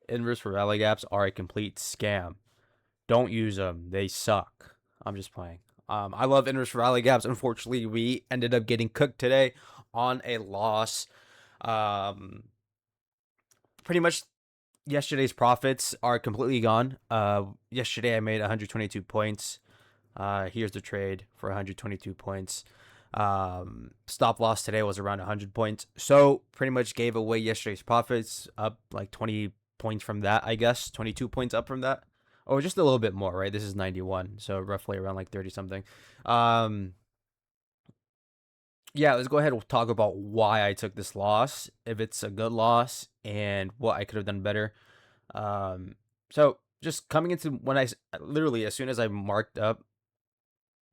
Inverse for rally gaps are a complete scam. Don't use them. They suck. I'm just playing. I love inverse for rally gaps. Unfortunately, we ended up getting cooked today on a loss. Um, Pretty much yesterday's profits are completely gone. Yesterday I made 122 points. Here's the trade for 122 points. Stop loss today was around 100 points. So pretty much gave away yesterday's profits, up like 20 points from that, I guess. 22 points up from that. Or just a little bit more, right? This is 91. So roughly around like 30 something. Um, yeah, let's go ahead and talk about why I took this loss, if it's a good loss, and what I could have done better. So just coming into when literally as soon as I marked up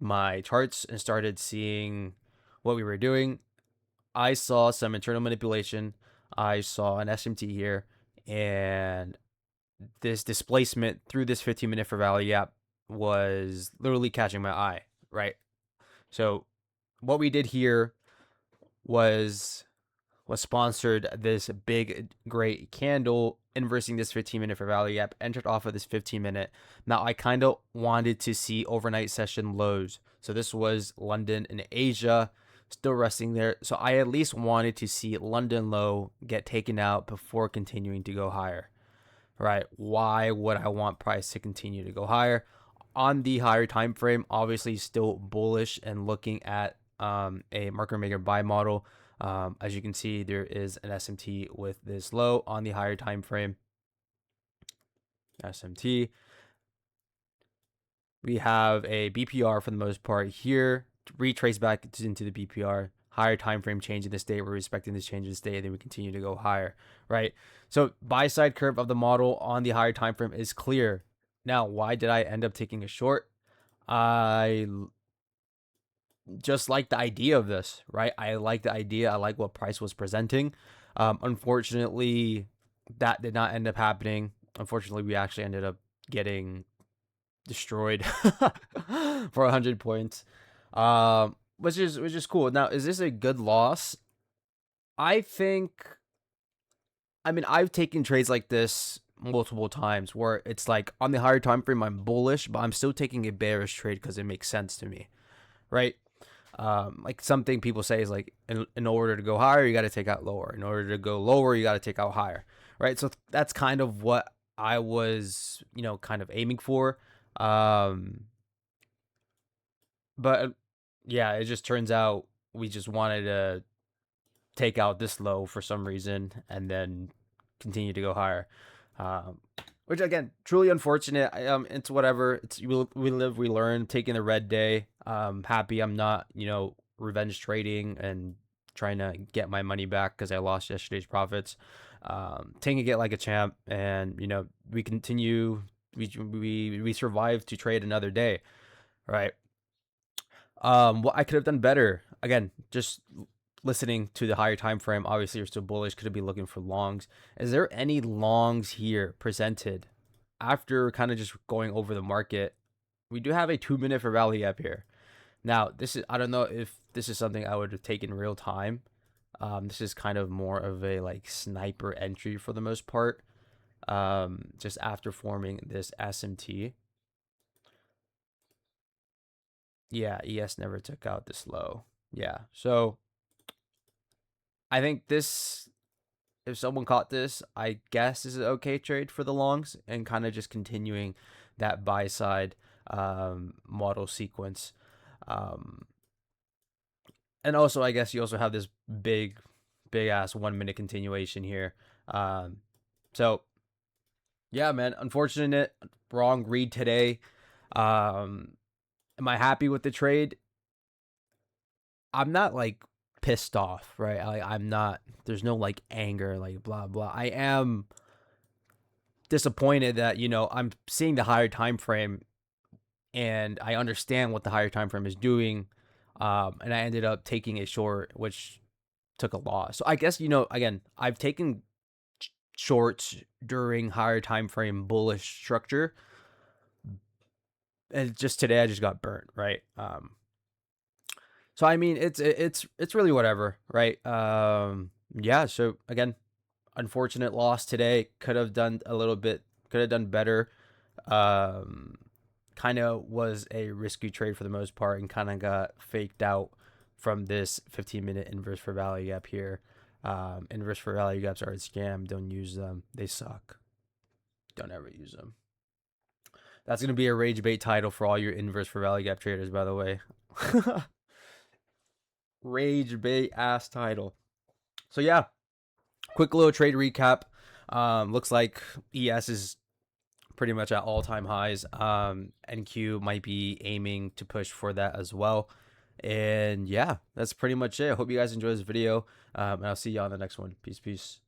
my charts and started seeing what we were doing, I saw some internal manipulation. I saw an SMT here, and this displacement through this 15-minute for value gap was literally catching my eye, right? So what we did here was sponsored this big great candle inversing this 15-minute for value gap, entered off of this 15-minute. Now I kind of wanted to see overnight session lows. So this was London and Asia still resting there. So I at least wanted to see London low get taken out before continuing to go higher. Right? Why would I want price to continue to go higher? On the higher time frame, obviously still bullish and looking at a market maker buy model. As you can see, there is an SMT with this low on the higher time frame. SMT. We have a BPR for the most part here. Retrace back into the BPR. Higher time frame change in this day. We're respecting this change in this day, and then we continue to go higher, right? So buy side curve of the model on the higher time frame is clear. Now, why did I end up taking a short? I just like the idea of this, right? I like the idea. I like what Price was presenting. Unfortunately, that did not end up happening. Unfortunately, we actually ended up getting destroyed for 100 points, which is cool. Now, is this a good loss? I think. I mean, I've taken trades like this multiple times where it's like on the higher time frame I'm bullish, but I'm still taking a bearish trade because it makes sense to me, right? Like something people say is like in order to go higher, you got to take out lower. In order to go lower, you got to take out higher, right? So that's kind of what I was, kind of aiming for. Um, but yeah, it just turns out we just wanted to take out this low for some reason and then continue to go higher. Um, which again, truly unfortunate. It's whatever. It's we live, we learn. Taking the red day. Happy I'm not, revenge trading and trying to get my money back because I lost yesterday's profits. Taking it like a champ, and we continue. We survive to trade another day, right? What I could have done better. Again, just listening to the higher time frame. Obviously, you're still bullish. Could have been looking for longs. Is there any longs here presented after kind of just going over the market? We do have a 2 minute for rally gap here. Now, this is I don't know if this is something I would have taken real time. This is kind of more of a like sniper entry for the most part. Just after forming this SMT. Yeah, ES never took out this low. Yeah, so I think this, if someone caught this, I guess is an okay trade for the longs and kind of just continuing that buy side model sequence. Um, and also, I guess you also have this big ass 1 minute continuation here. Um, so yeah, man, unfortunate, wrong read today. Um, am I happy with the trade? I'm not like pissed off, right? I'm not. There's no like anger, like blah blah. I am disappointed that I'm seeing the higher time frame and I understand what the higher time frame is doing, and I ended up taking a short, which took a loss. So I guess again, I've taken shorts during higher time frame bullish structure, and just today I just got burnt, right? So I mean, it's really whatever, right? Yeah. So again, unfortunate loss today. Could have done a little bit, could have done better. Um, Kind of was a risky trade for the most part and kind of got faked out from this 15-minute inverse for value gap here. Inverse for value gaps are a scam. Don't use them. They suck. Don't ever use them. That's going to be a rage bait title for all your inverse for value gap traders, by the way. Rage bait ass title. So yeah, quick little trade recap. Looks like ES is pretty much at all-time highs. NQ might be aiming to push for that as well. And yeah, that's pretty much it. I hope you guys enjoyed this video. And I'll see you on the next one. Peace, peace.